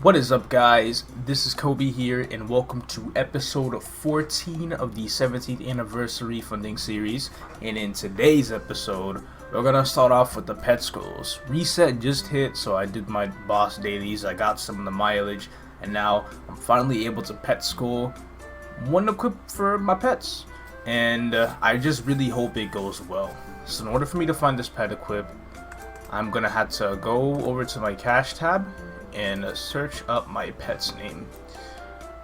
What is up, guys? This is Kobe here, and welcome to episode 14 of the 17th anniversary funding series. And in today's episode, we're gonna start off with the pet scrolls. Reset just hit, so I did my boss dailies, I got some of the mileage, and now I'm finally able to pet scroll one equip for my pets. And I just really hope it goes well. So in order for me to find this pet equip, I'm gonna have to go over to my cache tab and search up my pet's name.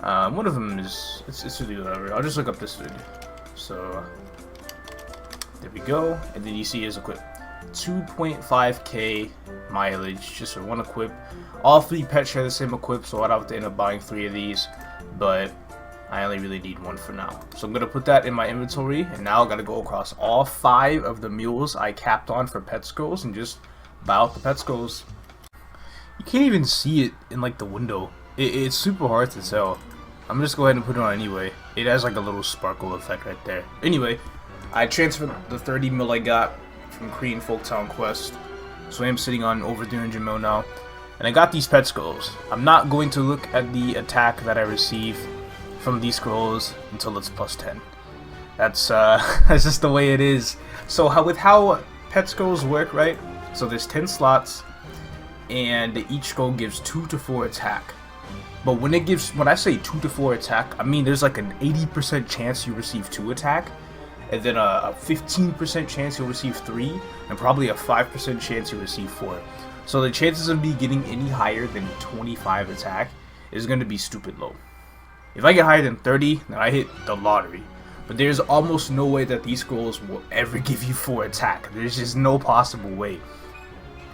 One of them is, it's really whatever. I'll just look up this dude. So there we go, and then you see his equip. 2.5k mileage just for one equip. All three pets share the same equip, so I'd have to end up buying 3 of these, but I only really need 1 for now. So I'm gonna put that in my inventory, and now I gotta go across all 5 of the mules I capped on for pet scrolls and just buy out the pet scrolls. You can't even see it in like the window. It's super hard to tell. I'm gonna just go ahead and put it on anyway. It has like a little sparkle effect right there. Anyway, I transferred the 30 mil I got from Korean Folktown Quest, so I am sitting on over 300 mil now, and I got these pet scrolls. I'm not going to look at the attack that I receive from these scrolls until it's plus 10. That's that's just the way it is. So with how pet scrolls work, right? So there's 10 slots, and each scroll gives 2 to 4 attack. But when I say 2 to 4 attack, I mean there's like an 80% chance you receive 2 attack, and then a 15% chance you'll receive 3, and probably a 5% chance you'll receive 4. So the chances of me getting any higher than 25 attack is going to be stupid low. If I get higher than 30, then I hit the lottery. But there's almost no way that these scrolls will ever give you 4 attack. There's just no possible way.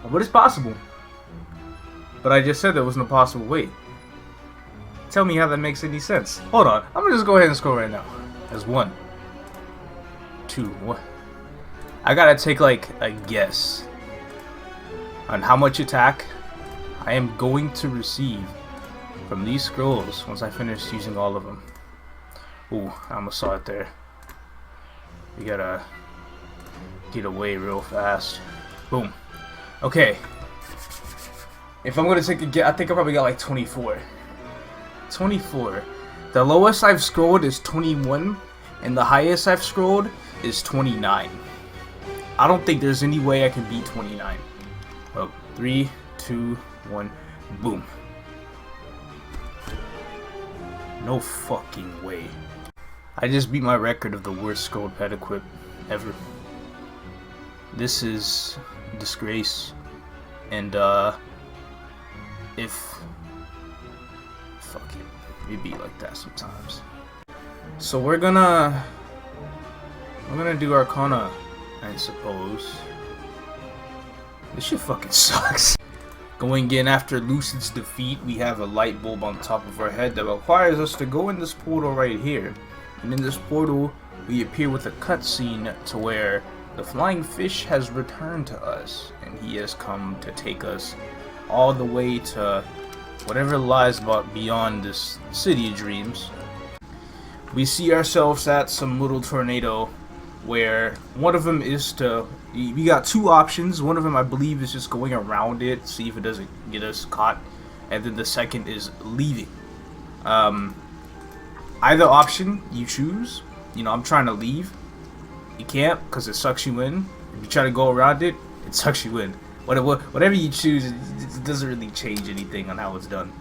But it's possible. But I just said there was no possible way. Tell me how that makes any sense. Hold on, I'm gonna just go ahead and scroll right now. There's 1, 2, what? I gotta take like a guess on how much attack I am going to receive from these scrolls once I finish using all of them. Ooh, I almost saw it there. We gotta get away real fast. Boom. Okay. If I'm gonna take a guess, I think I probably got like 24. 24. The lowest I've scrolled is 21, and the highest I've scrolled is 29. I don't think there's any way I can beat 29. Well, 3, 2, 1, boom. No fucking way. I just beat my record of the worst scrolled pet equip ever. This is a disgrace. And fuck it, it be like that sometimes. So we're gonna do Arcana, I suppose. This shit fucking sucks. Going in after Lucid's defeat, we have a light bulb on top of our head that requires us to go in this portal right here. And in this portal, we appear with a cutscene to where the flying fish has returned to us, and he has come to take us all the way to whatever lies beyond this city of dreams. We see ourselves at some little tornado where one of them is to, we got 2 options. One of them I believe is just going around it, see if it doesn't get us caught, and then the second is leaving. Either option you choose. You know, I'm trying to leave. You can't, because it sucks you in. If you try to go around it, it sucks you in. Whatever you choose, it doesn't really change anything on how it's done.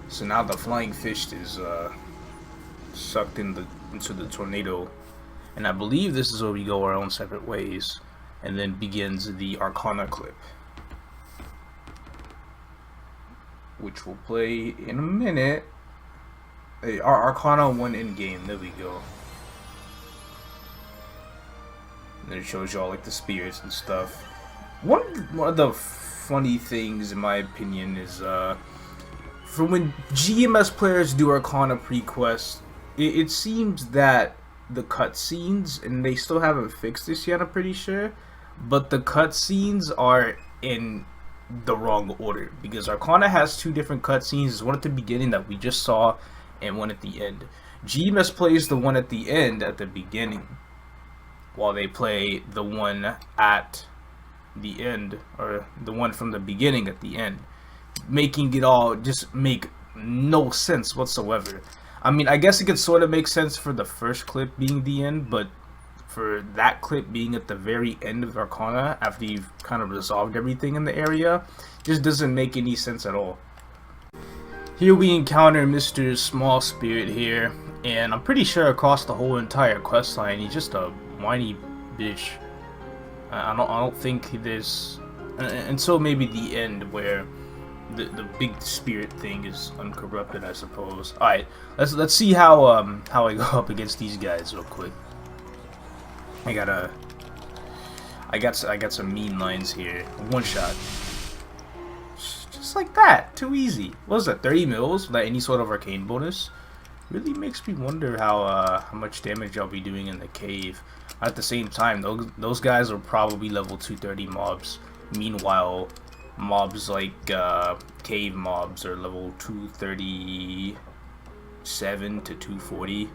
So now the flying fish is sucked into the tornado, and I believe this is where we go our own separate ways, and then begins the Arcana clip, which will play in a minute. Our Arcana 1 in game. There we go. And then it shows you all like the spirits and stuff. One of the funny things, in my opinion, is for when GMS players do Arcana pre-quest, it seems that the cutscenes, and they still haven't fixed this yet, I'm pretty sure, but the cutscenes are in the wrong order, because Arcana has 2 different cutscenes. There's one at the beginning that we just saw, and one at the end. GMS plays the one at the end at the beginning, while they play the one at the end, or the one from the beginning at the end. making it all just make no sense whatsoever. I mean, I guess it could sort of make sense for the first clip being the end, but for that clip being at the very end of Arcana, after you've kind of resolved everything in the area, just doesn't make any sense at all. Here we encounter Mr. Small Spirit here, and I'm pretty sure across the whole entire questline, he's just a whiny bitch. I don't think there's until maybe the end where the big spirit thing is uncorrupted, I suppose. All right, let's see how I go up against these guys real quick. I got some mean lines here. One shot. Just like that. Too easy. What was that? 30 mils without any sort of arcane bonus? Really makes me wonder how much damage I'll be doing in the cave. At the same time, those guys are probably level 230 mobs. Meanwhile, mobs like cave mobs are level 237 to 240.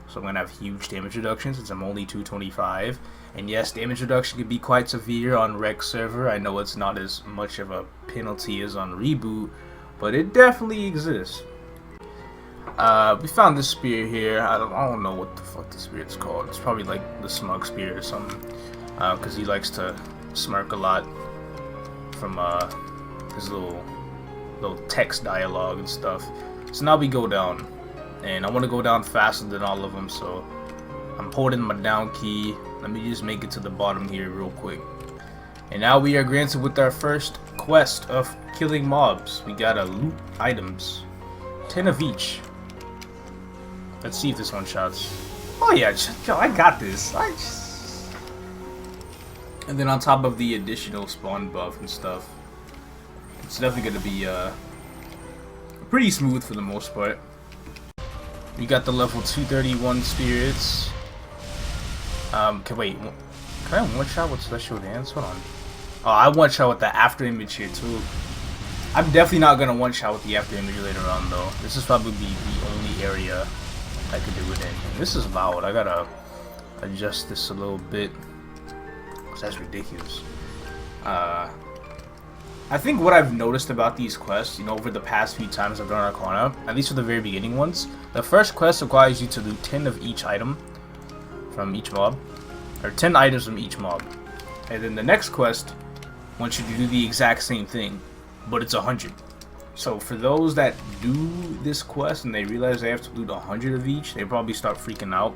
So I'm going to have huge damage reduction since I'm only 225. And yes, damage reduction can be quite severe on Rec server. I know it's not as much of a penalty as on Reboot, but it definitely exists. We found this spear here. I don't know what the fuck this spear's called. It's probably like the Smug Spear or something. Because he likes to smirk a lot from his little text dialogue and stuff. So now we go down. And I want to go down faster than all of them, so I'm holding my down key. Let me just make it to the bottom here real quick. And now we are granted with our first quest of killing mobs. We gotta loot items. 10 of each. Let's see if this one shots. Oh yeah, yo, I got this. And then on top of the additional spawn buff and stuff, it's definitely gonna be pretty smooth for the most part. We got the level 231 spirits. Wait, can I one shot with special dance? Hold on. Oh, I one shot with the after image here too. I'm definitely not gonna one shot with the after image later on though. This is probably the only area I could do it in. And this is loud. I gotta adjust this a little bit. Cause that's ridiculous. I think what I've noticed about these quests, over the past few times I've done Arcana, at least for the very beginning ones, the first quest requires you to do 10 of each item from each mob, or 10 items from each mob. And then the next quest wants you to do the exact same thing, but it's 100. So for those that do this quest and they realize they have to do 100 of each, they probably start freaking out.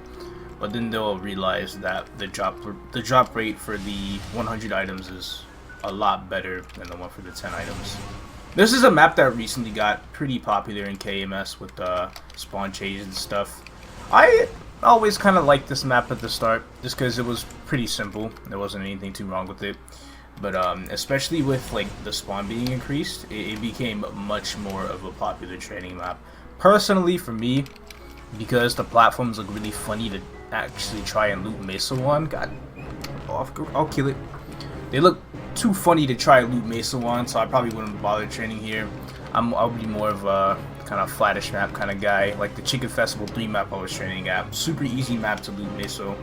But then they'll realize that the drop rate for the 100 items is a lot better than the one for the 10 items. This is a map that recently got pretty popular in KMS with spawn changes and stuff. I always kind of liked this map at the start just because it was pretty simple. There wasn't anything too wrong with it. But especially with like the spawn being increased, it became much more of a popular training map. Personally, for me, because the platforms look really funny to actually try and loot Mesa on. God, I'll kill it. They look too funny to try and loot Mesa on, so I probably wouldn't bother training here. I'll be more of a kind of flattish map kind of guy, like the Chicken Festival 3 map I was training at. Super easy map to loot Mesa,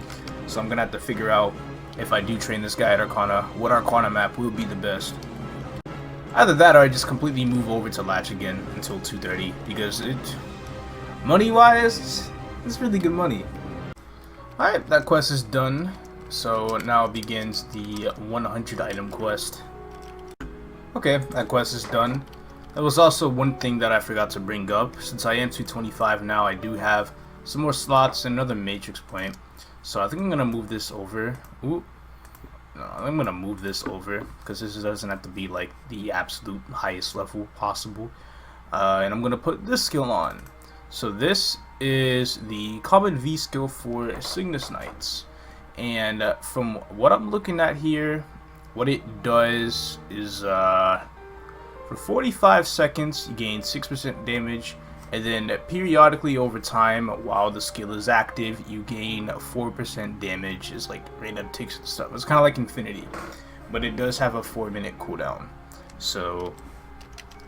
so I'm gonna have to figure out, if I do train this guy at Arcana, what Arcana map will be the best. Either that or I just completely move over to Latch again until 230, because money-wise, it's really good money. Alright, that quest is done, so now begins the 100 item quest. Okay, that quest is done. There was also one thing that I forgot to bring up. Since I am 225 now, I do have some more slots and another matrix point. So I think I'm gonna move this over. Ooh. No, I'm gonna move this over because this doesn't have to be like the absolute highest level possible. And I'm gonna put this skill on. So this is the common V skill for Cygnus Knights. And from what I'm looking at here, what it does is for 45 seconds you gain 6% damage. And then periodically over time, while the skill is active, you gain 4% damage as like random ticks and stuff. It's kind of like Infinity, but it does have a 4-minute cooldown. So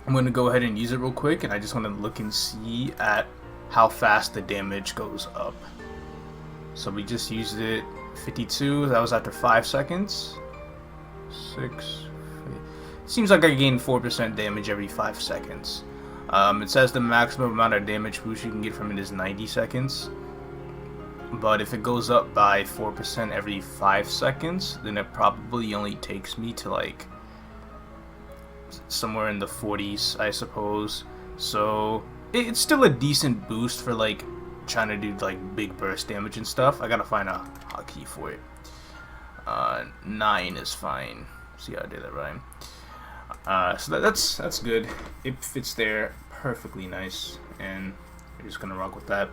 I'm going to go ahead and use it real quick, and I just want to look and see at how fast the damage goes up. So we just used it 52, that was after 5 seconds. 6, Seems like I gain 4% damage every 5 seconds. It says the maximum amount of damage boost you can get from it is 90 seconds. But if it goes up by 4% every 5 seconds, then it probably only takes me to like somewhere in the 40s, I suppose. So it's still a decent boost for like trying to do like big burst damage and stuff. I gotta find a hotkey for it. 9 is fine. See how I did that right. So that's good. It fits there perfectly nice, and we're just gonna rock with that.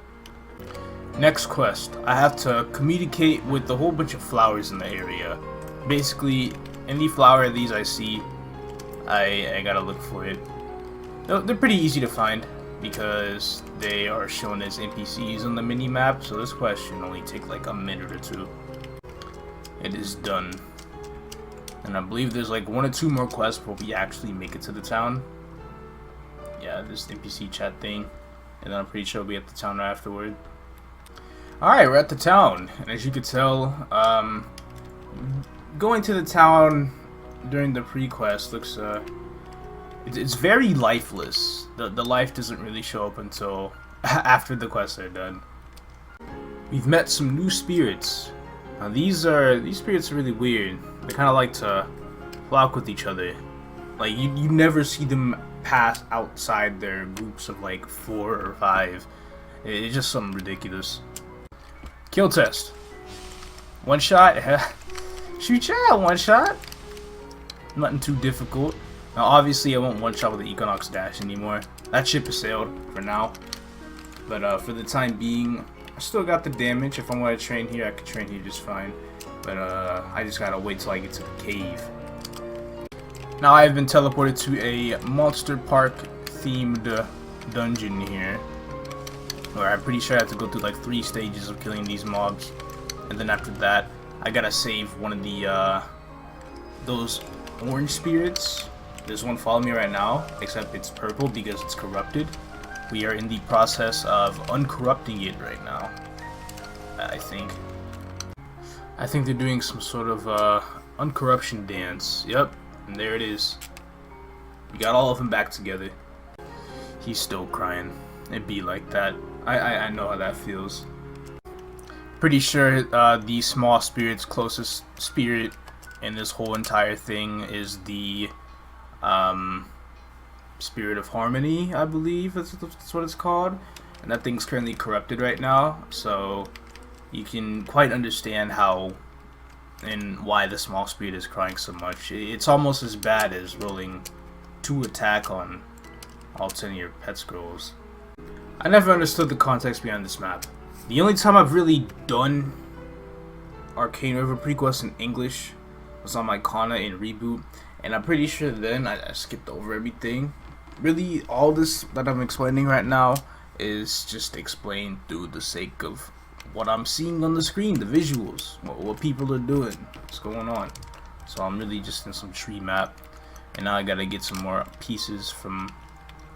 Next quest, I have to communicate with a whole bunch of flowers in the area. Basically, any flower of these I see, I gotta look for it. They're pretty easy to find because they are shown as NPCs on the mini-map, so this quest should only take like a minute or two. It is done. And I believe there's like 1 or 2 more quests before we actually make it to the town. Yeah, this NPC chat thing. And then I'm pretty sure we'll be at the town right afterward. Alright, we're at the town. And as you can tell, going to the town during the pre-quest looks, it's very lifeless. The life doesn't really show up until after the quests are done. We've met some new spirits. Now these spirits are really weird. They kind of like to flock with each other. Like you never see them pass outside their groups of like 4 or 5. It's just something ridiculous. Kill test. 1 shot. Shoot ya, 1 shot. Nothing too difficult. Now obviously I won't 1 shot with the Equinox Dash anymore. That ship has sailed for now. But for the time being, I still got the damage. If I want to train here, I can train here just fine. But I just gotta wait till I get to the cave. Now I have been teleported to a Monster Park themed dungeon here, where I'm pretty sure I have to go through like 3 stages of killing these mobs, and then after that I gotta save one of the those orange spirits. There's one following me right now, except it's purple because it's corrupted. We are in the process of uncorrupting it right now. I think they're doing some sort of uncorruption dance. Yep. And there it is. We got all of them back together. He's still crying. It'd be like that. I know how that feels. Pretty sure the small spirit's closest spirit in this whole entire thing is the Spirit of Harmony, I believe that's what it's called. And that thing's currently corrupted right now, so you can quite understand how and why the small spirit is crying so much. It's almost as bad as rolling 2 attack on all 10 of your pet scrolls. I never understood the context behind this map. The only time I've really done Arcane River prequest in English was on my Arcana in Reboot, and I'm pretty sure then I skipped over everything. Really, all this that I'm explaining right now is just explained through the sake of what I'm seeing on the screen, the visuals, what people are doing, what's going on. So I'm really just in some tree map, and now I gotta get some more pieces from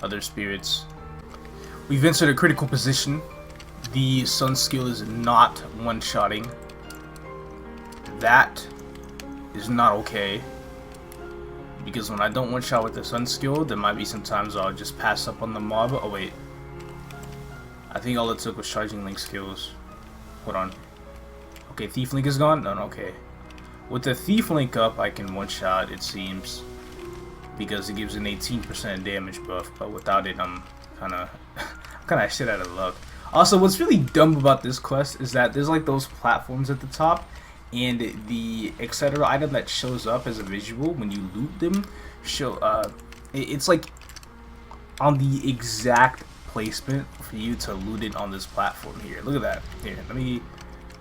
other spirits. We've entered a critical position. The sun skill is not one-shotting. That is not okay, because when I don't one-shot with the sun skill, there might be some times I'll just pass up on the mob. Oh wait, I think all it took was charging link skills. Hold on. Okay, Thief Link is gone? No, okay. With the Thief Link up, I can one-shot, it seems, because it gives an 18% damage buff, but without it, I'm kinda shit out of luck. Also, what's really dumb about this quest is that there's like those platforms at the top, and the etc. item that shows up as a visual when you loot them, it's like on the exact placement for you to loot it on this platform here. Look at that. Here, let me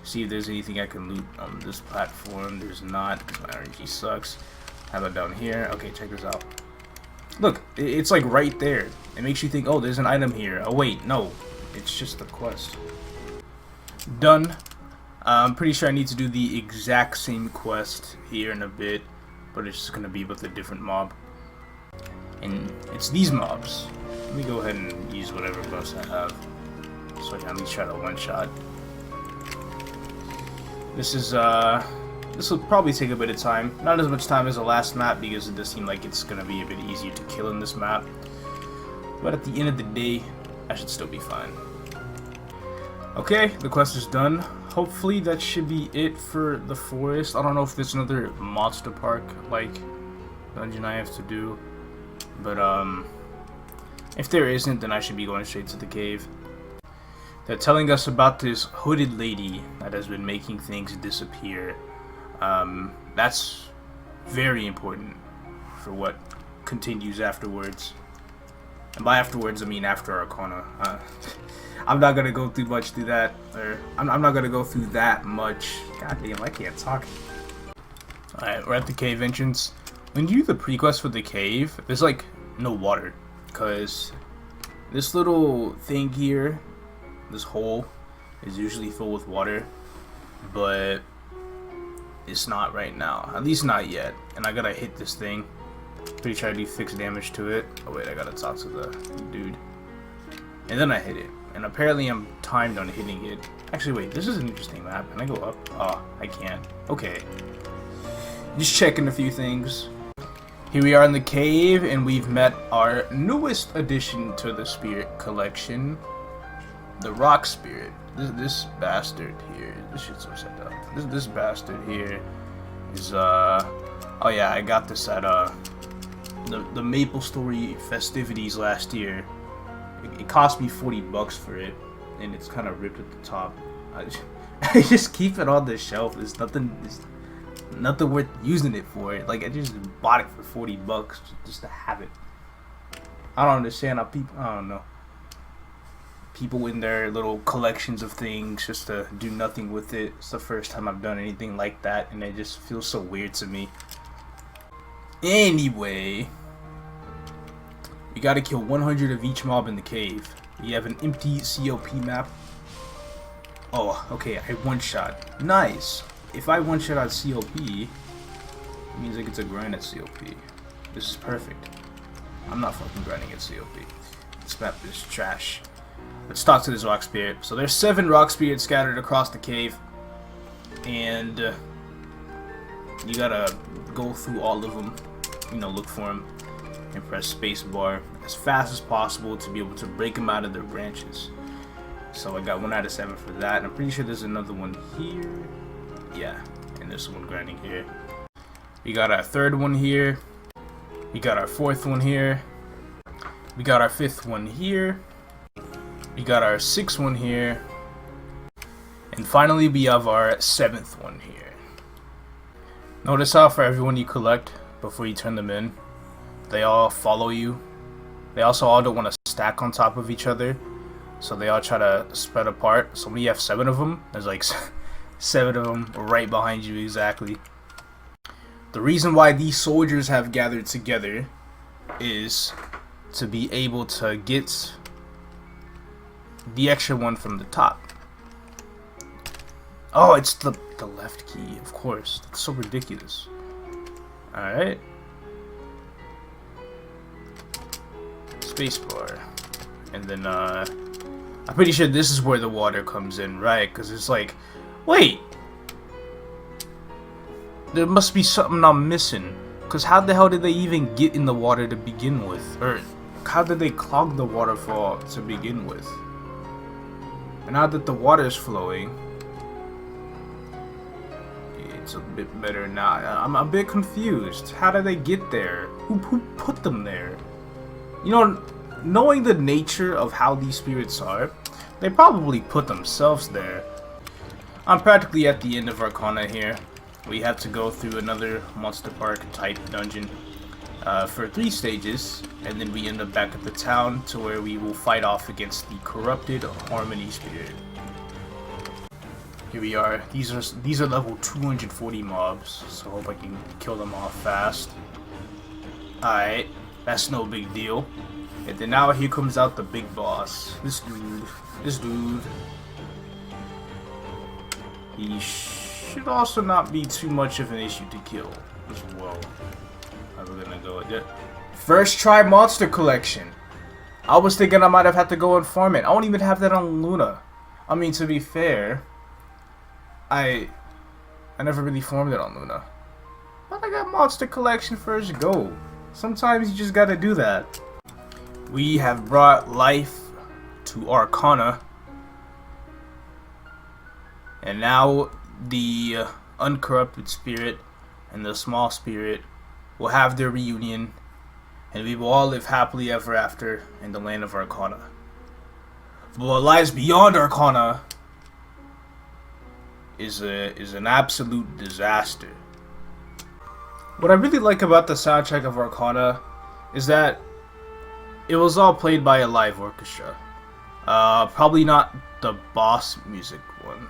see if there's anything I can loot on this platform. There's not, because my RNG sucks. How about down here? Okay, check this out. Look, it's like right there. It makes you think, oh, there's an item here. Oh wait, no, it's just a quest. Done. I'm pretty sure I need to do the exact same quest here in a bit, but it's just gonna be with a different mob. And it's these mobs. Let me go ahead and use whatever buffs I have, so I can at least try to one-shot. This is This will probably take a bit of time. Not as much time as the last map because it does seem like it's going to be a bit easier to kill in this map. But at the end of the day, I should still be fine. Okay, the quest is done. Hopefully that should be it for the forest. I don't know if there's another monster park like dungeon I have to do. But if there isn't, then I should be going straight to the cave. They're telling us about this hooded lady that has been making things disappear. That's very important for what continues afterwards. And by afterwards, I mean after Arcana. I'm not gonna go through much through that, or I'm not gonna go through that much. God damn, I can't talk. Alright, we're at the cave entrance. When you do the pre-quest for the cave, there's like no water, because this little thing here, this hole, is usually filled with water, but it's not right now. At least not yet. And I gotta hit this thing. Pretty sure I do 6 damage to it. Oh wait, I gotta talk to the dude. And then I hit it. And apparently I'm timed on hitting it. Actually wait, this is an interesting map. Can I go up? Oh, I can't. Okay. Just checking a few things. Here we are in the cave, and we've met our newest addition to the spirit collection. The rock spirit. This bastard here. This shit's so set up. This bastard here is oh yeah, I got this at the MapleStory festivities last year. It cost me $40 for it, and it's kind of ripped at the top. I just keep it on the shelf. There's nothing worth using it for. Like, I just bought it for $40 just to have it. I don't understand how people. I don't know. People in their little collections of things just to do nothing with it. It's the first time I've done anything like that, and it just feels so weird to me. Anyway, we gotta kill 100 of each mob in the cave. We have an empty COP map. Oh, okay, I one-shot. Nice. If I one-shot on COP, it means I get to grind at COP. This is perfect. I'm not fucking grinding at COP. This map is trash. Let's talk to this rock spirit. So there's 7 rock spirits scattered across the cave, and you gotta go through all of them. You know, look for them and press spacebar as fast as possible to be able to break them out of their branches. So I got 1 out of 7 for that, and I'm pretty sure there's another one here. Yeah, and there's one grinding here. We got our 3rd one here. We got our 4th one here. We got our 5th one here. We got our 6th one here. And finally we have our 7th one here. Notice how for everyone you collect before you turn them in, they all follow you. They also all don't want to stack on top of each other, so they all try to spread apart. So when you have 7 of them, there's like 7 of them right behind you exactly. The reason why these soldiers have gathered together is to be able to get the extra one from the top. Oh, it's the left key, of course. That's so ridiculous. Alright. Spacebar. And then, I'm pretty sure this is where the water comes in, right? Because it's like, wait! There must be something I'm missing. Because how the hell did they even get in the water to begin with? Or, how did they clog the waterfall to begin with? And now that the water is flowing, it's a bit better now. I'm a bit confused. How did they get there? Who put them there? You know, knowing the nature of how these spirits are, they probably put themselves there. I'm practically at the end of Arcana here. We have to go through another monster park type dungeon for 3 stages, and then we end up back at the town to where we will fight off against the corrupted Harmony spirit. Here we are. These are level 240 mobs, so I hope I can kill them off fast. Alright, that's no big deal. And then now here comes out the big boss. This dude. He should also not be too much of an issue to kill as well. How are we gonna go with it? First try monster collection. I was thinking I might have had to go and farm it. I don't even have that on Luna. I mean, to be fair, I I never really formed it on Luna. But I got Monster Collection First Go. Sometimes you just gotta do that. We have brought life to Arcana. And now the uncorrupted spirit and the small spirit will have their reunion. And we will all live happily ever after in the land of Arcana. But what lies beyond Arcana is an absolute disaster. What I really like about the soundtrack of Arcana is that it was all played by a live orchestra. Probably not the boss music one,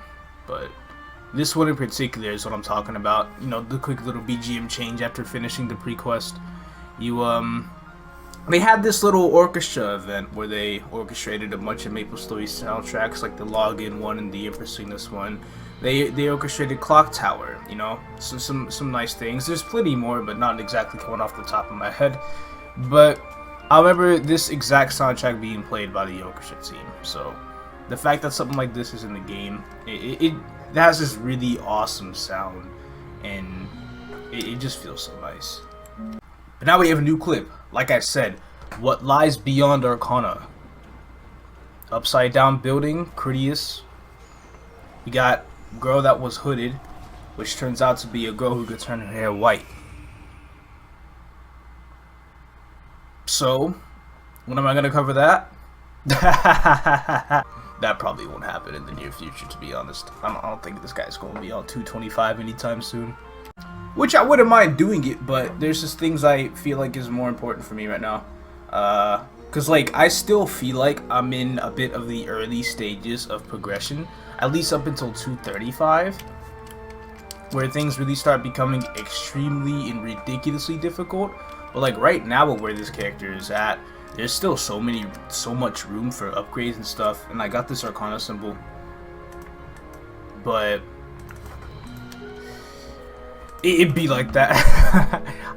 but this one in particular is what I'm talking about. You know, the quick little BGM change after finishing the pre-quest. They had this little orchestra event where they orchestrated a bunch of MapleStory soundtracks, like the Login one and the Impressiveness one. They orchestrated Clock Tower, you know, so some nice things. There's plenty more, but not exactly coming off the top of my head. But I remember this exact soundtrack being played by the orchestra team. So the fact that something like this is in the game, it has this really awesome sound, and it just feels so nice. But now we have a new clip. Like I said, what lies beyond Arcana? Upside down building, Critias. We got girl that was hooded, which turns out to be a girl who could turn her hair white. So, when am I gonna cover that? That probably won't happen in the near future, to be honest. I don't think this guy's gonna be on 225 anytime soon. Which I wouldn't mind doing it, but there's just things I feel like is more important for me right now. Cause like I still feel like I'm in a bit of the early stages of progression, at least up until 235, where things really start becoming extremely and ridiculously difficult. But like right now, where this character is at, there's still so much room for upgrades and stuff. And I got this Arcana symbol, but it'd be like that.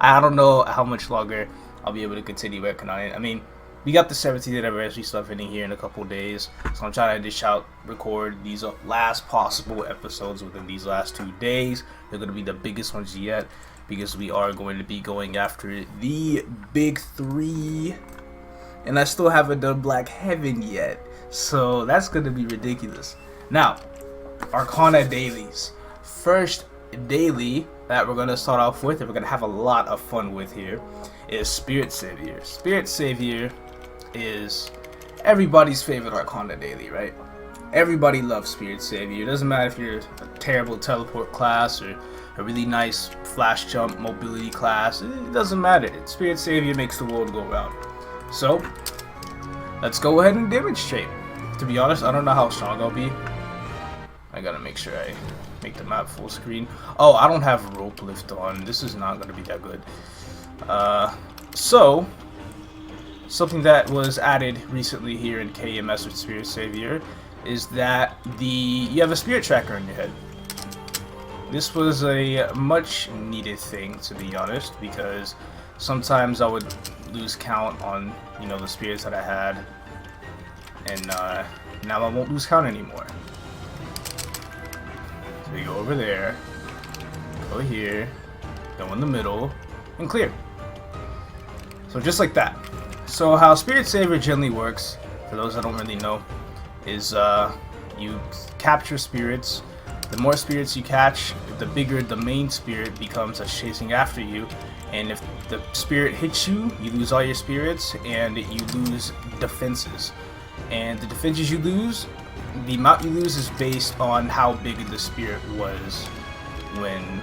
I don't know how much longer I'll be able to continue working on it. I mean, we got the 17th anniversary stuff in here in a couple days, so I'm trying to record these last possible episodes within these last 2 days. They're going to be the biggest ones yet, because we are going to be going after the big 3, and I still haven't done Black Heaven yet, so that's going to be ridiculous. Now, Arcana dailies. First daily that we're going to start off with, and we're going to have a lot of fun with here, is Spirit Savior. Spirit Savior is everybody's favorite Arcana daily, right? Everybody loves Spirit Savior. It doesn't matter if you're a terrible teleport class or a really nice flash jump mobility class. It doesn't matter. Spirit Savior makes the world go round. So let's go ahead and demonstrate. To be honest, I don't know how strong I'll be. I gotta make sure I make the map full screen. Oh, I don't have rope lift on. This is not gonna be that good. So something that was added recently here in KMS with Spirit Savior is that you have a spirit tracker in your head. This was a much needed thing, to be honest, because sometimes I would lose count on, you know, the spirits that I had, and now I won't lose count anymore. So we go over there, go here, go in the middle, and clear. So just like that. So how Spirit Savior generally works, for those that don't really know, is you capture spirits. The more spirits you catch, the bigger the main spirit becomes that's chasing after you. And if the spirit hits you, you lose all your spirits, and you lose defenses. And the defenses you lose, the amount you lose is based on how big the spirit was when,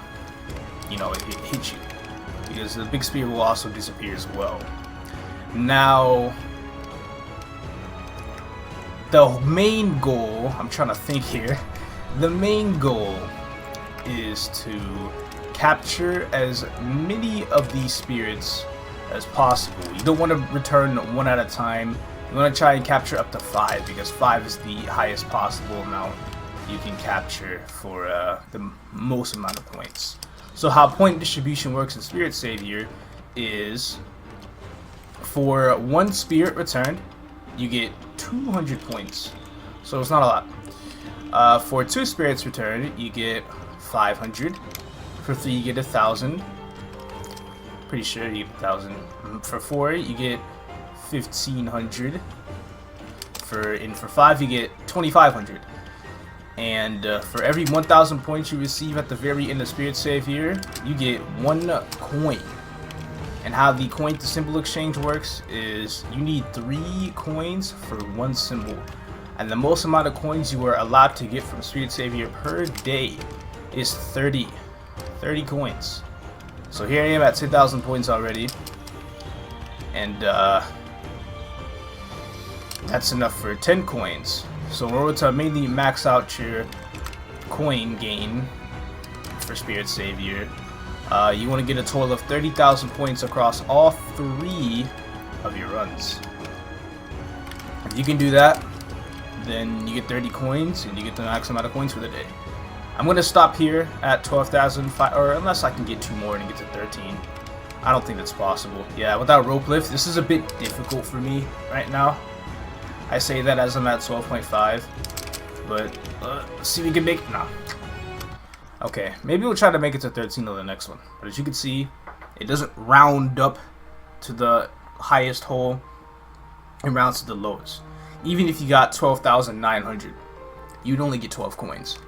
you know, it hit you. Because the big spirit will also disappear as well. Now, the main goal, I'm trying to think here, the main goal is to capture as many of these spirits as possible. You don't want to return one at a time. You want to try and capture up to 5, because 5 is the highest possible amount you can capture for the most amount of points. So how point distribution works in Spirit Savior is, for 1 spirit returned, you get 200 points. So it's not a lot. For 2 spirits returned, you get 500. For 3 you get 1,000. Pretty sure you get 1,000. For 4 you get 1,500. For 5 you get 2,500. And for every 1,000 points you receive at the very end of Spirit Save here, you get 1 coin. And how the coin to symbol exchange works is you need 3 coins for 1 symbol. And the most amount of coins you are allowed to get from Spirit Savior per day is 30 coins. So here I am at 10,000 points already. And that's enough for 10 coins. So in order to mainly max out your coin gain for Spirit Savior, you want to get a total of 30,000 points across all 3 of your runs. If you can do that, then you get 30 coins and you get the max amount of coins for the day. I'm going to stop here at 12,000, or unless I can get 2 more and get to 13. I don't think that's possible. Yeah, without rope lift, this is a bit difficult for me right now. I say that as I'm at 12.5, but let's see if we can make it. Nah. Okay, maybe we'll try to make it to 13 on the next one. But as you can see, it doesn't round up to the highest hole, it rounds to the lowest. Even if you got 12,900, you'd only get 12 coins.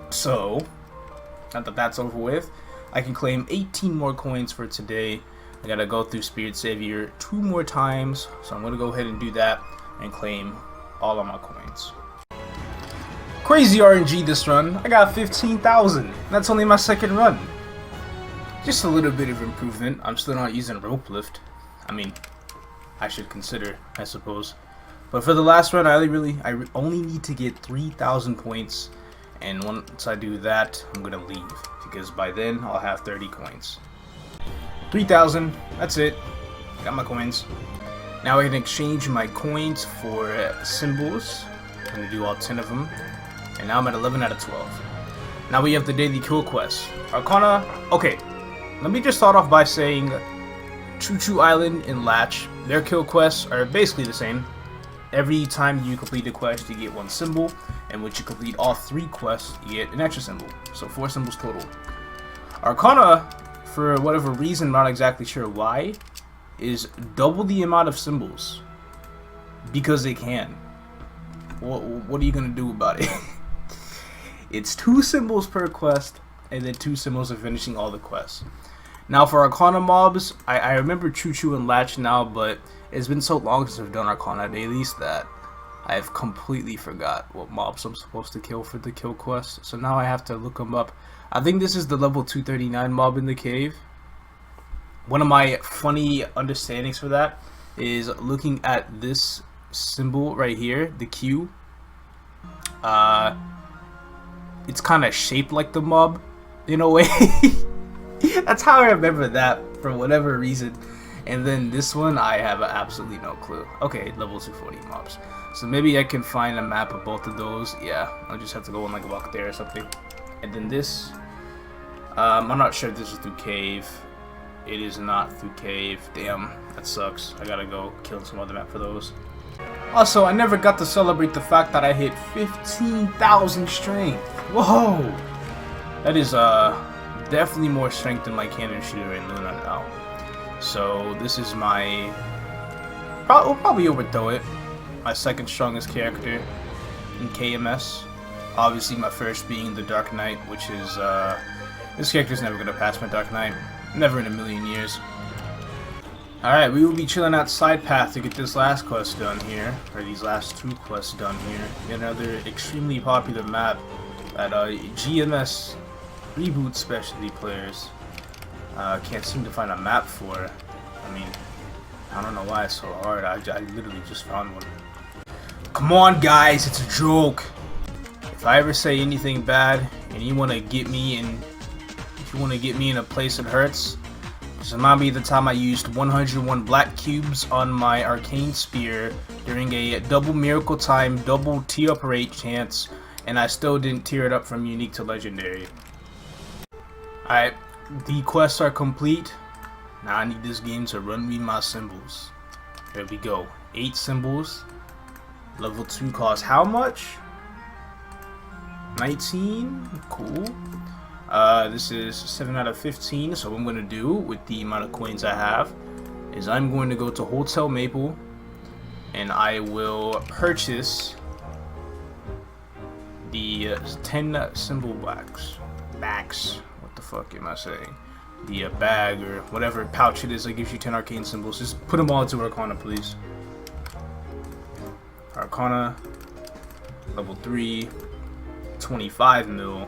So, now that that's over with, I can claim 18 more coins for today. I gotta go through Spirit Savior 2 more times, so I'm gonna go ahead and do that and claim all of my coins. Crazy RNG this run. I got 15,000. That's only my 2nd run. Just a little bit of improvement. I'm still not using rope lift. I mean, I should consider, I suppose. But for the last run, I only need to get 3,000 points. And once I do that, I'm gonna leave, because by then I'll have 30 coins. 3,000. That's it. Got my coins. Now I can exchange my coins for symbols. I'm going to do all 10 of them. And now I'm at 11 out of 12. Now we have the daily kill quest. Arcana. Okay, let me just start off by saying Choo Choo Island and Latch, their kill quests are basically the same. Every time you complete a quest, you get 1 symbol. And once you complete all 3 quests, you get an extra symbol. So 4 symbols total. Arcana, for whatever reason, I'm not exactly sure why, is double the amount of symbols because they can. What are you gonna do about it? It's 2 symbols per quest and then 2 symbols of finishing all the quests. Now for Arcana mobs, I remember Choo Choo and Latch now, but it's been so long since I've done Arcana dailies that I've completely forgot what mobs I'm supposed to kill for the kill quest. So now I have to look them up. I think this is the level 239 mob in the cave. One of my funny understandings for that is looking at this symbol right here, the Q. It's kind of shaped like the mob in a way. That's how I remember that for whatever reason. And then this one, I have absolutely no clue. Okay, level 240 mobs. So maybe I can find a map of both of those. Yeah, I'll just have to go and like walk there or something. And then this, I'm not sure if this is through cave. It is not through cave. Damn, that sucks. I gotta go kill some other map for those. Also, I never got to celebrate the fact that I hit 15,000 strength. Whoa! That is definitely more strength than my cannon shooter in Luna now. So this is my... we'll probably overthrow it. My 2nd strongest character in KMS. Obviously my first being the Dark Knight, which is... this character's never gonna pass my Dark Knight. Never in a million years. Alright, we will be chilling out side path to get this last quest done here. Or these last 2 quests done here. Another extremely popular map that GMS reboot specialty players can't seem to find a map for. I mean, I don't know why it's so hard. I literally just found one. Come on guys, it's a joke. If I ever say anything bad and you want to get me in... If you want to get me in a place that hurts, just remind me of the time I used 101 black cubes on my arcane spear during a double miracle time, double tier up rate chance, and I still didn't tier it up from unique to legendary. Alright, the quests are complete. Now I need this game to run me my symbols. There we go. 8 symbols. Level 2 costs how much? 19, cool. This is 7 out of 15, so what I'm going to do with the amount of coins I have is I'm going to go to Hotel Maple, and I will purchase the 10 symbol backs. What the fuck am I saying? The bag or whatever pouch it is that gives you 10 arcane symbols. Just put them all into Arcana, please. Arcana, level 3, 25 mil.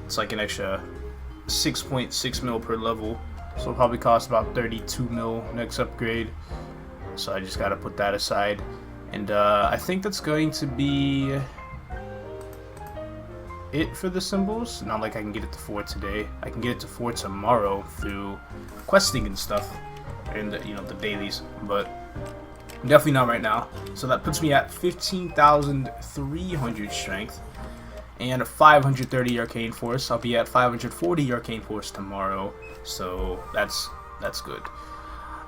It's like an extra 6.6 mil per level, so it'll probably cost about 32 mil next upgrade. So I just gotta put that aside, and I think that's going to be it for the symbols. Not like I can get it to 4 today. I can get it to 4 tomorrow through questing and stuff, and you know, the dailies, but definitely not right now. So that puts me at 15,300 strength and 530 arcane force. I'll be at 540 arcane force tomorrow, so that's good.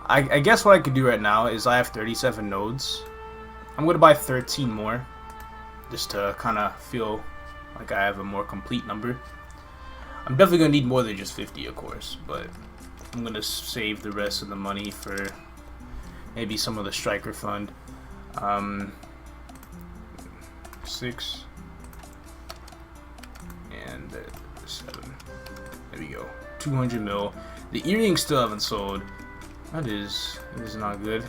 I guess what I could do right now is I have 37 nodes. I'm gonna buy 13 more just to kind of feel like I have a more complete number. I'm definitely gonna need more than just 50, of course, but I'm gonna save the rest of the money for maybe some of the striker fund. 6 and 7. There we go. 200 mil. The earrings still haven't sold. That is not good.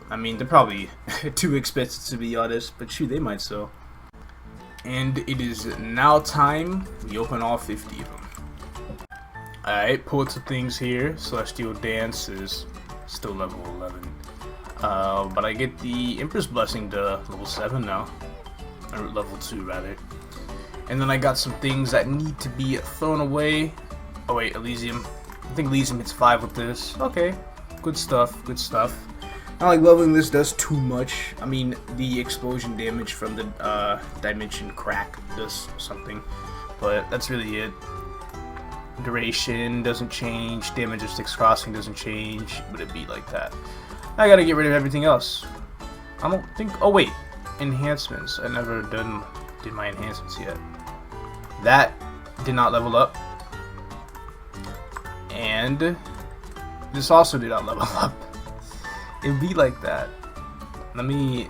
I mean, they're probably too expensive to be honest, but shoot, they might sell. And it is now time we open all 50 of them. Alright, pull some things here. Celestial Dance is still level 11. But I get the Empress Blessing to level 7 now. Or level 2 rather. And then I got some things that need to be thrown away. Oh wait, Elysium. I think Elysium hits 5 with this. Okay, good stuff, good stuff. Not like leveling this does too much. I mean, the explosion damage from the dimension crack does something, but that's really it. Duration doesn't change, damage of Styx Crossing doesn't change, but it'd be like that. I gotta get rid of everything else. I don't think, oh wait, enhancements. I never did my enhancements yet. That did not level up. And this also did not level up. It'd be like that. Let me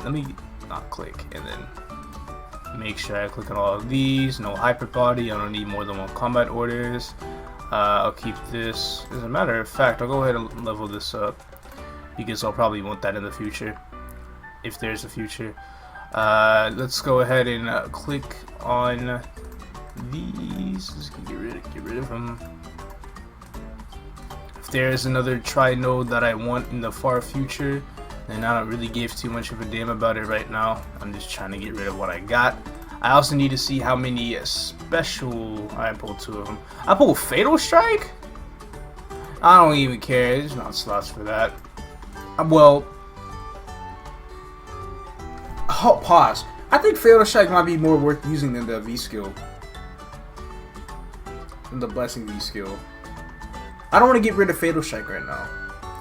not click and then make sure I click on all of these. No hyper body. I don't need more than 1 combat orders. I'll keep this. As a matter of fact, I'll go ahead and level this up because I'll probably want that in the future, if there's a future. Let's go ahead and click on these. Just get rid of them. If there's another tri node that I want in the far future, then I don't really give too much of a damn about it right now. I'm just trying to get rid of what I got. I also need to see how many special. I pulled 2 of them. I pulled Fatal Strike? I don't even care. There's not slots for that. Well, pause. I think Fatal Strike might be more worth using than the V skill. Than the Blessing V skill. I don't want to get rid of Fatal Strike right now.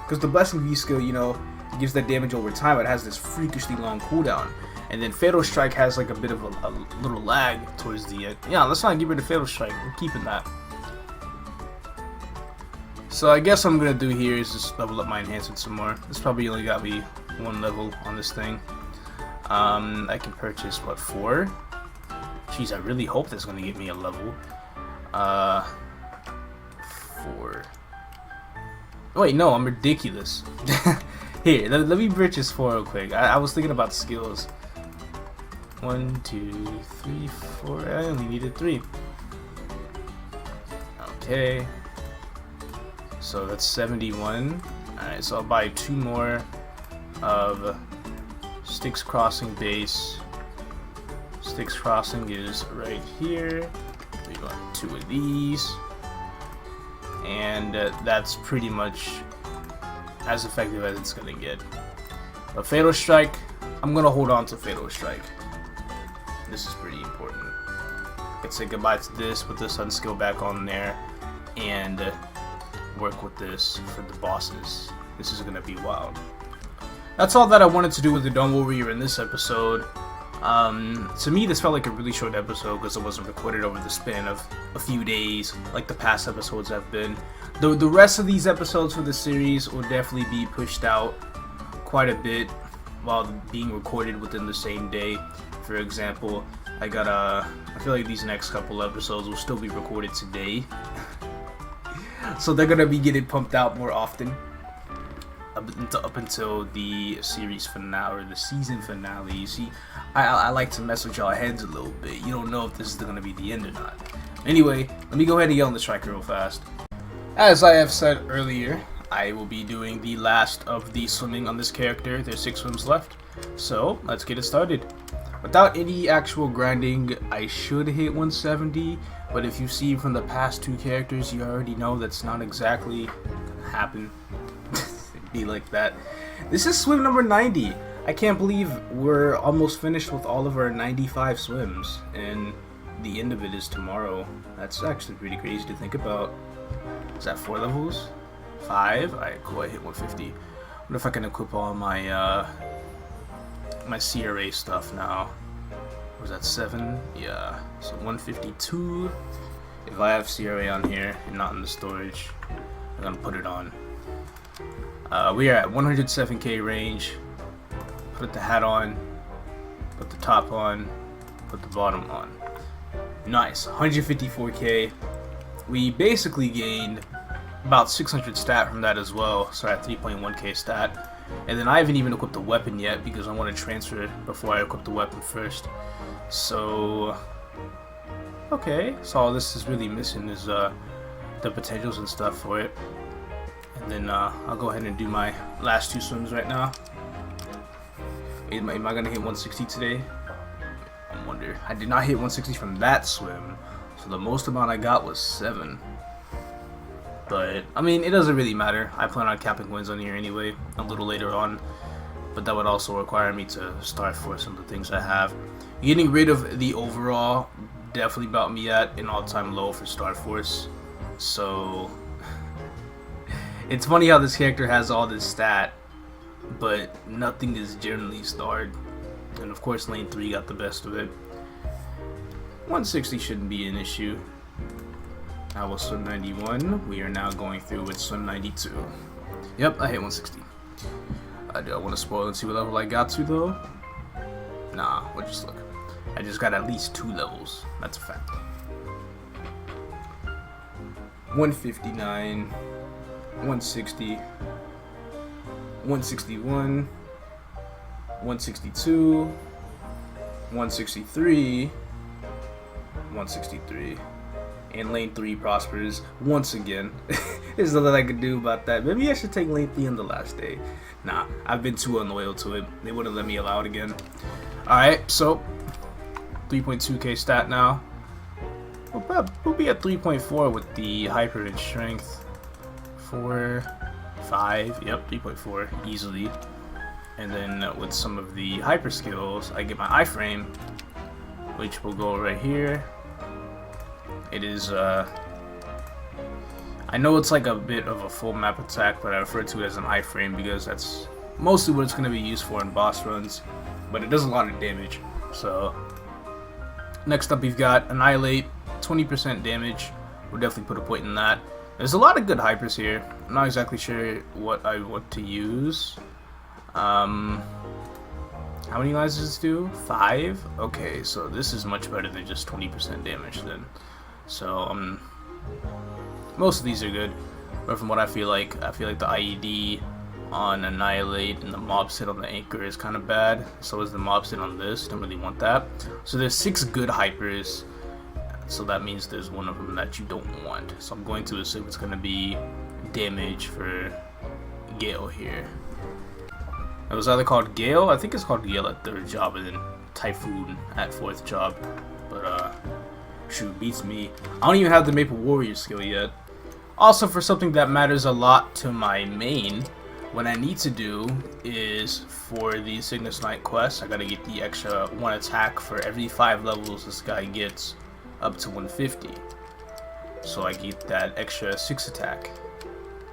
Because the Blessing V skill, you know, gives that damage over time. It has this freakishly long cooldown. And then Fatal Strike has like a bit of a little lag towards the end. Yeah, let's not get rid of Fatal Strike. We're keeping that. So I guess what I'm going to do here is just level up my enhancement some more. This probably only got me 1 level on this thing. I can purchase, what, 4? Jeez, I really hope that's going to get me a level. 4. Wait, no, I'm ridiculous. Here, let me purchase 4 real quick. I was thinking about skills. 1, 2, 3, 4. I only needed 3. Okay. So that's 71. Alright, so I'll buy 2 more of Styx Crossing base. Styx Crossing is right here. We want 2 of these. And that's pretty much as effective as it's gonna get. But Fatal Strike, I'm gonna hold on to Fatal Strike. This is pretty important. I can say goodbye to this, put the Sun skill back on there, and work with this for the bosses. This is gonna be wild. That's all that I wanted to do with the Dawn Warrior in this episode. To me, this felt like a really short episode because it wasn't recorded over the span of a few days, like the past episodes have been. The rest of these episodes for the series will definitely be pushed out quite a bit while being recorded within the same day. For example, I feel like these next couple episodes will still be recorded today. So they're gonna be getting pumped out more often up until the series finale or the season finale. You see, I like to mess with y'all heads a little bit. You don't know if this is gonna be the end or not. Anyway, let me go ahead and get on the striker real fast. As I have said earlier, I will be doing the last of the swimming on this character. There's 6 swims left, so let's get it started. Without any actual grinding, I should hit 170, but if you see from the past 2 characters, you already know that's not exactly gonna happen. Be like that. This is swim number 90. I can't believe we're almost finished with all of our 95 swims, and the end of it is tomorrow. That's actually pretty crazy to think about. Is that 4 levels? 5? Alright, cool, I hit 150. I wonder if I can equip all my my CRA stuff now. Was that 7? Yeah, so 152. If I have CRA on here and not in the storage, I'm gonna put it on. We are at 107k range. Put the hat on, put the top on, put the bottom on. Nice, 154k. We basically gained about 600 stat from that as well, so at 3.1k stat. And then I haven't even equipped the weapon yet because I want to transfer it before I equip the weapon first. So, okay, so all this is really missing is the potentials and stuff for it. And then I'll go ahead and do my last 2 swims right now. Am I gonna hit 160 today? I wonder. I did not hit 160 from that swim, so the most amount I got was 7. But I mean, it doesn't really matter. I plan on capping wins on here anyway, a little later on. But that would also require me to start for some of the things I have. Getting rid of the overall definitely brought me at an all-time low for Star Force. So it's funny how this character has all this stat, but nothing is generally starred. And of course lane 3 got the best of it. 160 shouldn't be an issue. I was swim 91. We are now going through with swim 92. Yep, I hit 160. Do I want to spoil and see what level I got to though? Nah, we'll just look. I just got at least 2 levels. That's a fact. 159, 160, 161, 162, 163, 163. And lane 3 prospers once again. There's nothing I could do about that. Maybe I should take lane 3 on the last day. Nah, I've been too unloyal to it. They wouldn't let me allow it again. Alright, so 3.2k stat now. We'll be at 3.4 with the hyper and strength. 4, 5, yep, 3.4 easily. And then with some of the hyper skills, I get my iframe, which will go right here. It is, I know it's like a bit of a full map attack, but I refer to it as an iframe because that's mostly what it's going to be used for in boss runs, but it does a lot of damage. So, next up we've got Annihilate, 20% damage. We'll definitely put a point in that. There's a lot of good hypers here. I'm not exactly sure what I want to use. How many lives does this do? 5? Okay, so this is much better than just 20% damage then. So, most of these are good, but from what I feel like the IED on Annihilate and the mob sit on the anchor is kind of bad. So is the mob sit on this. Don't really want that. So there's 6 good hypers, so that means there's one of them that you don't want. So I'm going to assume it's going to be damage for Gale here. It was either called Gale, I think it's called Gale at 3rd job, and then Typhoon at 4th job. But shoot, beats me. I don't even have the Maple Warrior skill yet. Also, for something that matters a lot to my main, what I need to do is for the Cygnus Knight quest, I gotta get the extra 1 attack for every 5 levels this guy gets up to 150. So I get that extra 6 attack,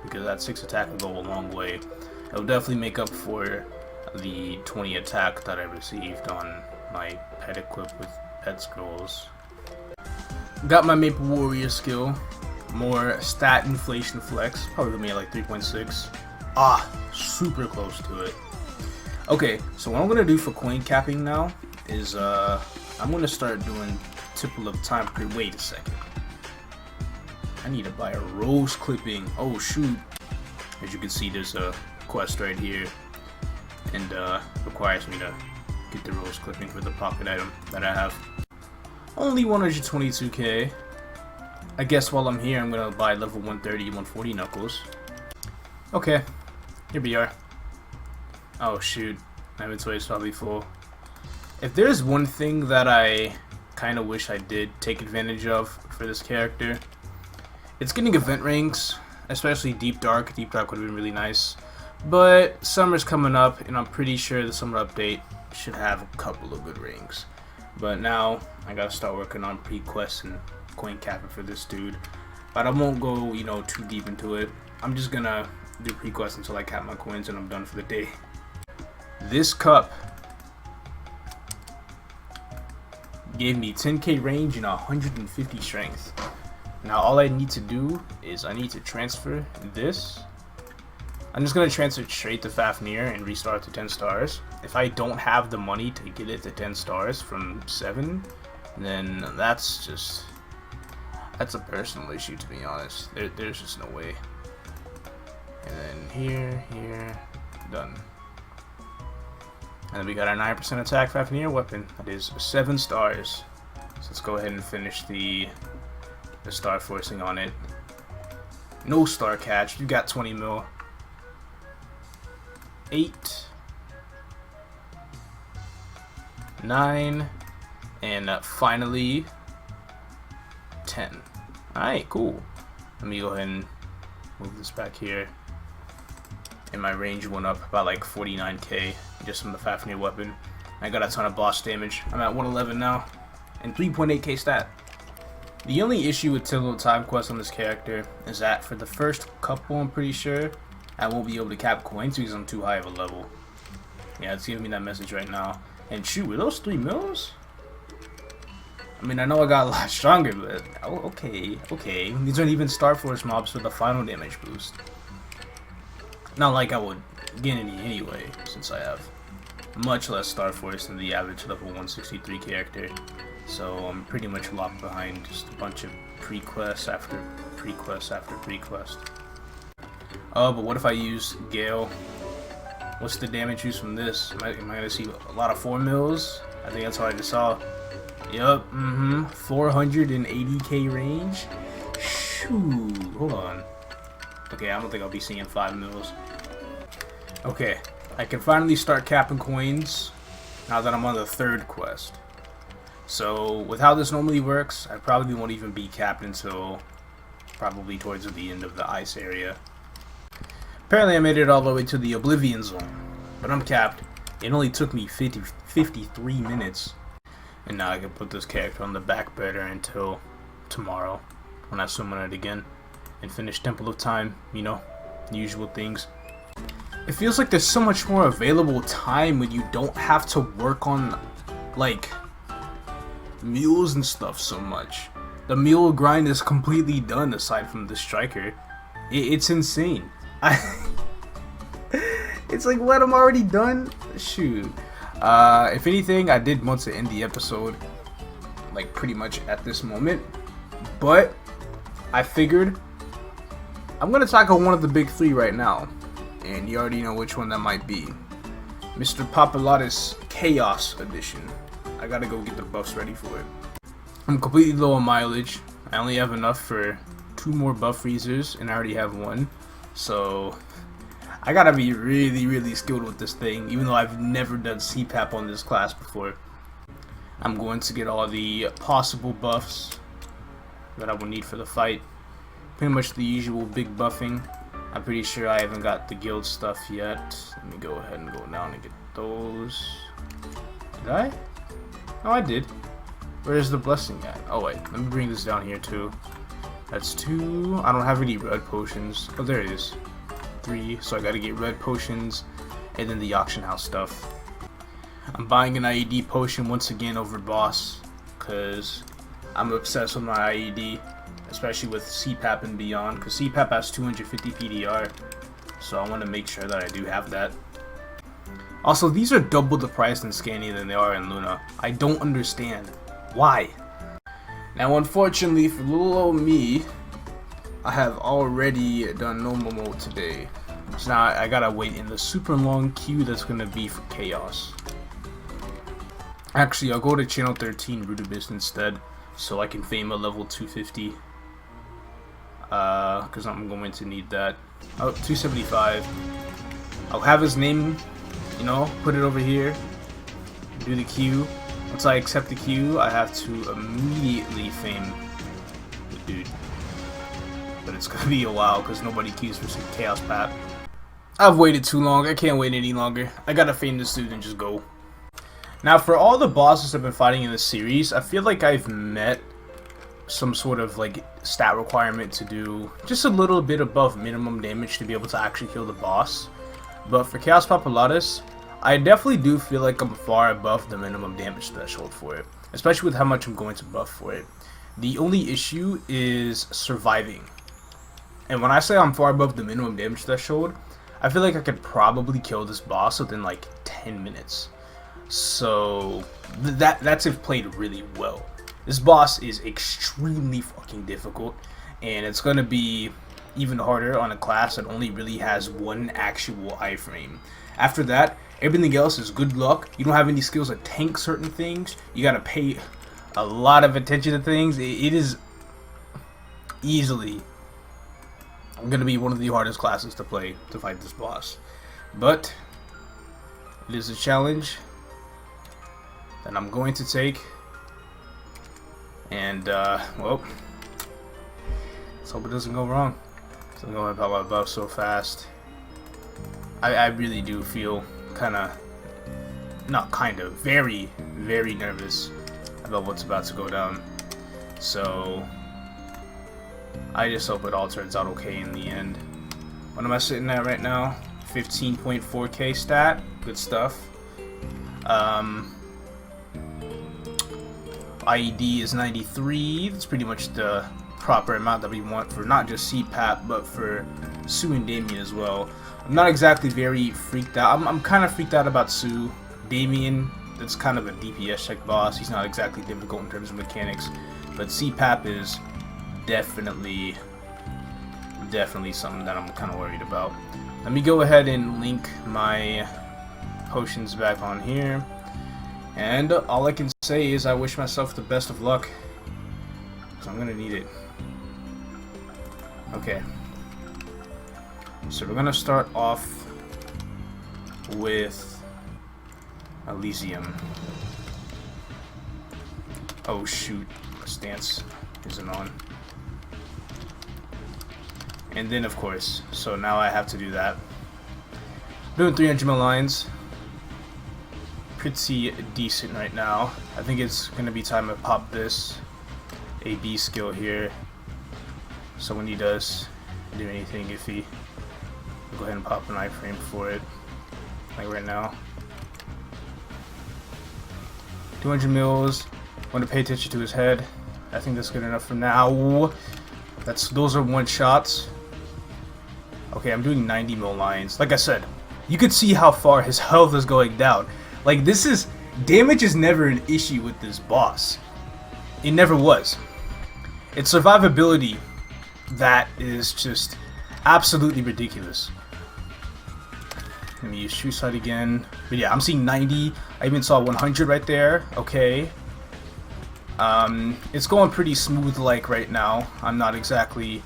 because that 6 attack will go a long way. It will definitely make up for the 20 attack that I received on my pet equip with pet scrolls. Got my Maple Warrior skill. More stat inflation flex. Probably made like 3.6. Super close to it. Okay, so what I'm gonna do for coin capping now is I'm gonna start doing Temple of Time. Wait a second. I need to buy a rose clipping. Oh shoot. As you can see, there's a quest right here, and requires me to get the rose clipping for the pocket item that I have. Only 122k. I guess while I'm here, I'm gonna buy level 130, 140 knuckles. Okay, here we are. Oh shoot, my inventory is probably full. If there's one thing that I kind of wish I did take advantage of for this character, it's getting event rings, especially Deep Dark. Deep Dark would have been really nice. But summer's coming up, and I'm pretty sure the summer update should have a couple of good rings. But now I gotta start working on pre-quests and coin capping for this dude. But I won't go, you know, too deep into it. I'm just gonna do pre-quests until I cap my coins and I'm done for the day. This cup gave me 10k range and 150 strength. Now all I need to do is I need to transfer this. I'm just going to transfer it straight to Fafnir and restart to 10 stars. If I don't have the money to get it to 10 stars from 7, then that's a personal issue, to be honest. There's just no way. And then here, done. And then we got our 9% attack Fafnir weapon. That is 7 stars. So let's go ahead and finish the star forcing on it. No star catch. You got 20 mil. 8, 9, and finally 10. Alright, cool. Let me go ahead and move this back here. And my range went up about like 49k just from the Fafnir weapon. I got a ton of boss damage. I'm at 111 now. And 3.8k stat. The only issue with Temple of Time quest on this character is that for the first couple, I'm pretty sure, I won't be able to cap coins because I'm too high of a level. Yeah, it's giving me that message right now. And shoot, were those 3 mils? I mean, I know I got a lot stronger, but okay. These aren't even Star Force mobs for the final damage boost. Not like I would get any anyway, since I have much less Star Force than the average level 163 character. So I'm pretty much locked behind just a bunch of pre-quests after pre-quest after pre-quest. Oh, but what if I use Gale? What's the damage use from this? Am I gonna see a lot of 4 mils? I think that's what I just saw. Yup, 480k range? Shoot, hold on. Okay, I don't think I'll be seeing 5 mils. Okay, I can finally start capping coins now that I'm on the 3rd quest. So, with how this normally works, I probably won't even be capped until probably towards the end of the ice area. Apparently I made it all the way to the Oblivion Zone, but I'm capped. It only took me 53 minutes. And now I can put this character on the back burner until tomorrow, when I summon it again, and finish Temple of Time, you know, the usual things. It feels like there's so much more available time when you don't have to work on, like, mules and stuff so much. The mule grind is completely done aside from the striker. It's insane. It's like, what, I'm already done? Shoot. If anything, I did want to end the episode, like, pretty much at this moment. But I figured I'm gonna tackle one of the big 3 right now. And you already know which one that might be. Mr. Papulatus Chaos Edition. I gotta go get the buffs ready for it. I'm completely low on mileage. I only have enough for 2 more buff freezers, and I already have 1. So I gotta be really skilled with this thing, even though I've never done CPAP on this class before. I'm going to get all the possible buffs that I will need for the fight. Pretty much the usual big buffing. I'm pretty sure I haven't got the guild stuff yet. Let me go ahead and go down and get those. Did I? Oh, I did. Where's the blessing at? Oh wait, let me bring this down here too. That's 2. I don't have any red potions. Oh, there it is. 3. So I gotta get red potions and then the auction house stuff. I'm buying an IED potion once again over boss, because I'm obsessed with my IED, especially with CPAP and beyond, because CPAP has 250 PDR, so I want to make sure that I do have that. Also, these are double the price in Scania than they are in Luna. I don't understand. Why? Now, unfortunately for little old me, I have already done normal mode today. So now I gotta wait in the super long queue that's gonna be for Chaos. Actually, I'll go to channel 13 Rudibus instead, so I can fame a level 250. Because I'm going to need that. Oh, 275. I'll have his name, you know, put it over here. Do the queue. Once I accept the queue, I have to immediately fame the dude. But it's gonna be a while because nobody queues for some Chaos Pap. I've waited too long. I can't wait any longer. I gotta fame this dude and just go. Now, for all the bosses I've been fighting in this series, I feel like I've met some sort of like stat requirement to do just a little bit above minimum damage to be able to actually kill the boss. But for Chaos Papulatus, I definitely do feel like I'm far above the minimum damage threshold for it, especially with how much I'm going to buff for it. The only issue is surviving. And when I say I'm far above the minimum damage threshold, I feel like I could probably kill this boss within like 10 minutes. So that's if played really well. This boss is extremely fucking difficult, and it's gonna be even harder on a class that only really has one actual iframe. After that, everything else is good luck. You don't have any skills to tank certain things. You gotta pay a lot of attention to things. It is easily gonna be one of the hardest classes to play to fight this boss. But it is a challenge that I'm going to take. And, well, let's hope it doesn't go wrong. So I'm going above so fast. I really do feel very, very nervous about what's about to go down. So I just hope it all turns out okay in the end. What am I sitting at right now? 15.4k stat. Good stuff. IED is 93. That's pretty much the proper amount that we want for not just CPAP, but for Sue and Damien as well. I'm not exactly very freaked out. I'm kind of freaked out about Sue. Damien, that's kind of a DPS check boss. He's not exactly difficult in terms of mechanics, but CPAP is definitely something that I'm kind of worried about. Let me go ahead and link my potions back on here, and all I can say is I wish myself the best of luck, because I'm gonna need it. Okay, so we're gonna start off with Elysium. Oh shoot, stance isn't on. And then of course, so now I have to do that. Doing 300 mil lines. Pretty decent right now. I think it's gonna be time to pop this AB skill here. So when he does do anything iffy, go ahead and pop an iframe for it. Like right now. 200 mils. Want to pay attention to his head. I think that's good enough for now. Those are one shots. Okay, I'm doing 90 mil lines. Like I said, you could see how far his health is going down. Like, damage is never an issue with this boss. It never was. It's survivability that is just absolutely ridiculous. Let me use True Sight again. But yeah, I'm seeing 90. I even saw 100 right there. Okay. It's going pretty smooth like right now. I'm not exactly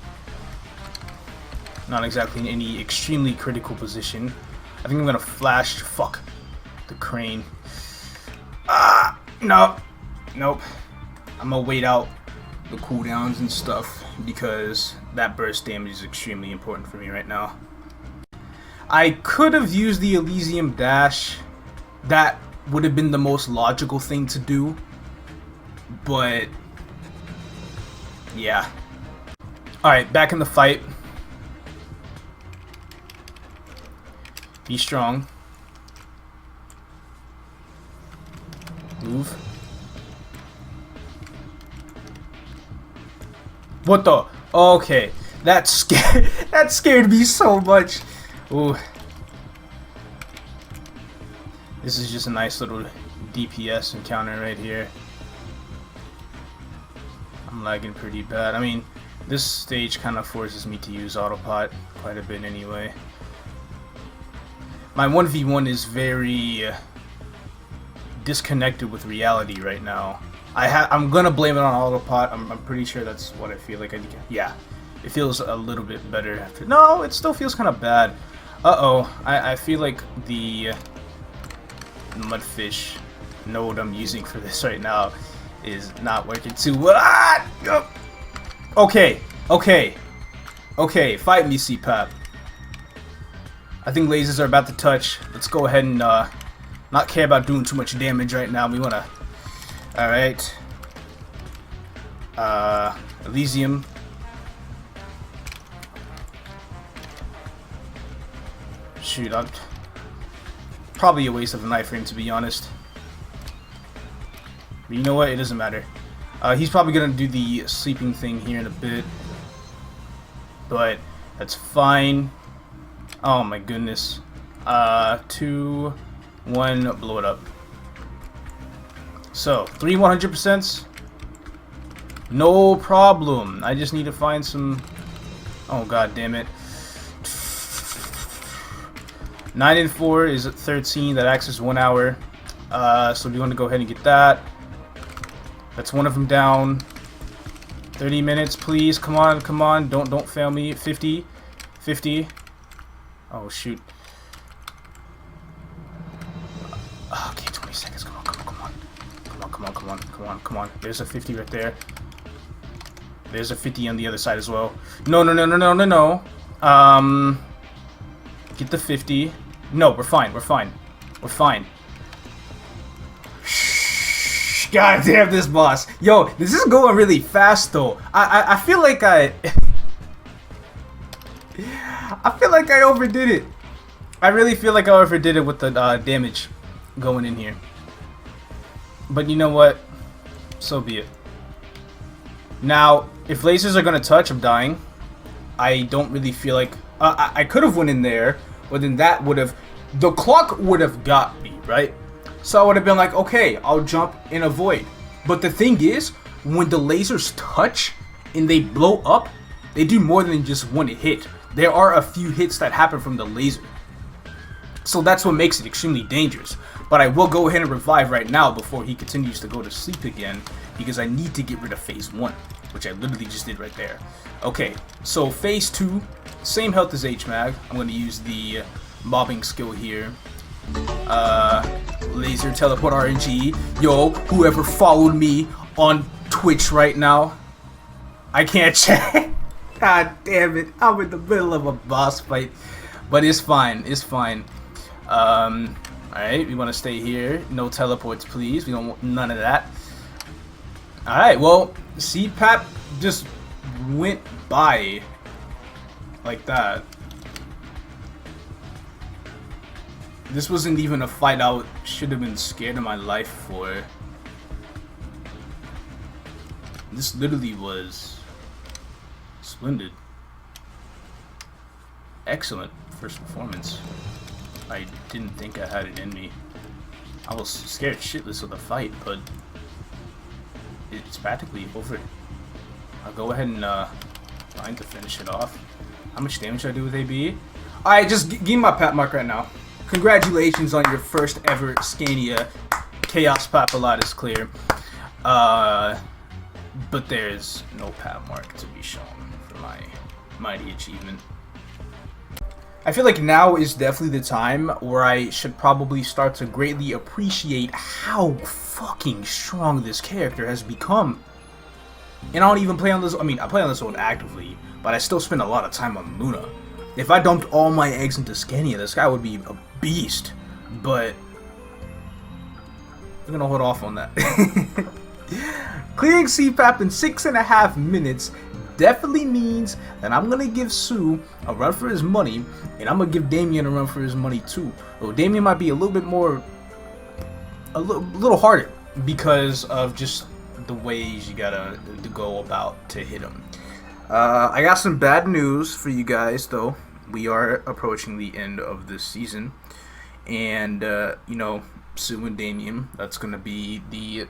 in any extremely critical position. I think I'm gonna flash. Fuck. The crane. No. Nope. I'm gonna wait out the cooldowns and stuff because that burst damage is extremely important for me right now. I could have used the Elysium dash. That would have been the most logical thing to do. But yeah. Alright, back in the fight. Be strong. Move. What the? Okay. That scared me so much. Ooh. This is just a nice little DPS encounter right here. I'm lagging pretty bad. I mean, this stage kind of forces me to use autopot quite a bit anyway. My 1v1 is very disconnected with reality right now. I'm gonna blame it on autopot. I'm pretty sure that's what I feel like. Yeah, it feels a little bit better after. No, it still feels kind of bad. I feel like the mudfish node I'm using for this right now is not working too well. Ah! Okay, fight me, CPAP. I think lasers are about to touch. Let's go ahead and not care about doing too much damage right now. We wanna. All right. Elysium. Shoot, I'm probably a waste of a knife ring, to be honest. But you know what? It doesn't matter. He's probably gonna do the sleeping thing here in a bit, but that's fine. Oh my goodness. 2, 1, blow it up. So 3 100%. No problem. I just need to find some. Oh god damn it. 9 and 4 is 13. That acts as 1 hour. So we want to go ahead and get that. That's one of them down. 30 minutes, please. Come on, come on. Don't fail me. 50. 50. Oh shoot. Okay, 20 seconds. Come on, come on, come on. Come on, come on, come on, come on, come on. There's a 50 right there. There's a 50 on the other side as well. No, no, no, no, no, no, no. Get the 50. No, we're fine. We're fine. We're fine. God damn this boss. Yo, this is going really fast though. I feel like I feel like I overdid it. I really feel like I overdid it with the damage going in here. But you know what? So be it. Now, if lasers are gonna touch, I'm dying. I don't really feel like I could have went in there, but then that would have, the clock would have got me, right? So I would have been like, okay, I'll jump and avoid. But the thing is, when the lasers touch and they blow up, they do more than just one hit. There are a few hits that happen from the laser. So that's what makes it extremely dangerous. But I will go ahead and revive right now before he continues to go to sleep again, because I need to get rid of phase 1, which I literally just did right there. Okay, so phase 2, same health as HMAG. I'm going to use the mobbing skill here. Laser teleport RNG. Yo, whoever followed me on Twitch right now, I can't check. God damn it, I'm in the middle of a boss fight, but it's fine, it's fine. Alright, we want to stay here. No teleports, please. We don't want none of that. Alright, well, CPAP just went by like that. This wasn't even a fight I should have been scared of my life for. This literally was splendid. Excellent first performance. I didn't think I had it in me. I was scared shitless of the fight, but it's practically over. I'll go ahead and trying to finish it off. How much damage do I do with AB? Alright, just give me my pat mark right now. Congratulations on your first ever Scania Chaos Papulatus clear. But there's no pat mark to be shown for my mighty achievement. I feel like now is definitely the time where I should probably start to greatly appreciate how fucking strong this character has become. And I don't even play on this, I mean, I play on this one actively, but I still spend a lot of time on Luna. If I dumped all my eggs into Scania, this guy would be a beast, but I'm gonna hold off on that. Clearing CPAP in 6.5 minutes definitely means that I'm gonna give Sue a run for his money, and I'm gonna give Damien a run for his money too. Though Damien might be a little bit more, a little harder. because of just the ways you gotta to go about to hit them. I got some bad news for you guys, though. We are approaching the end of this season, and you know, Sue and Damien, that's gonna be the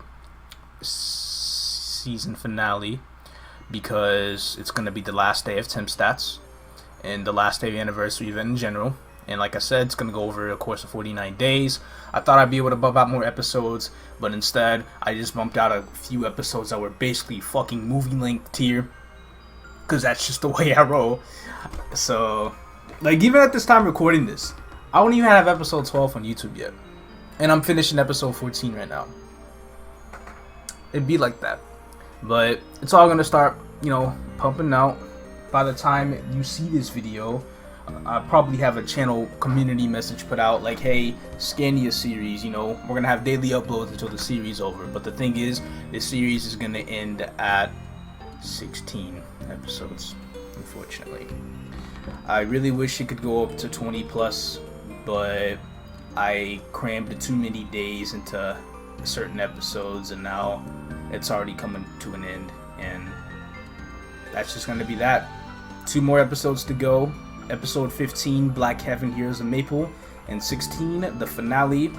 season finale, because it's gonna be the last day of Temp Stats and the last day of the anniversary event in general. And like I said, it's gonna go over a course of 49 days. I thought I'd be able to bump out more episodes, but instead I just bumped out a few episodes that were basically fucking movie length tier, because that's just the way I roll. So, like, even at this time recording this, I don't even have episode 12 on YouTube yet, and I'm finishing episode 14 right now. It'd be like that, but it's all gonna start, you know, pumping out. By the time you see this video, I probably have a channel community message put out like, hey, Scania series, you know, we're gonna have daily uploads until the series over. But the thing is, this series is gonna end at 16 episodes, unfortunately. I really wish it could go up to 20 plus, but I crammed too many days into certain episodes, and now it's already coming to an end, and that's just gonna be that. 2 more episodes to go. Episode 15, Black Heaven, Heroes of Maple, and 16, the finale,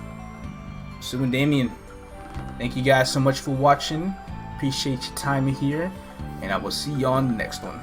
Sue and Damien. Thank you guys so much for watching. Appreciate your time here, and I will see you on the next one.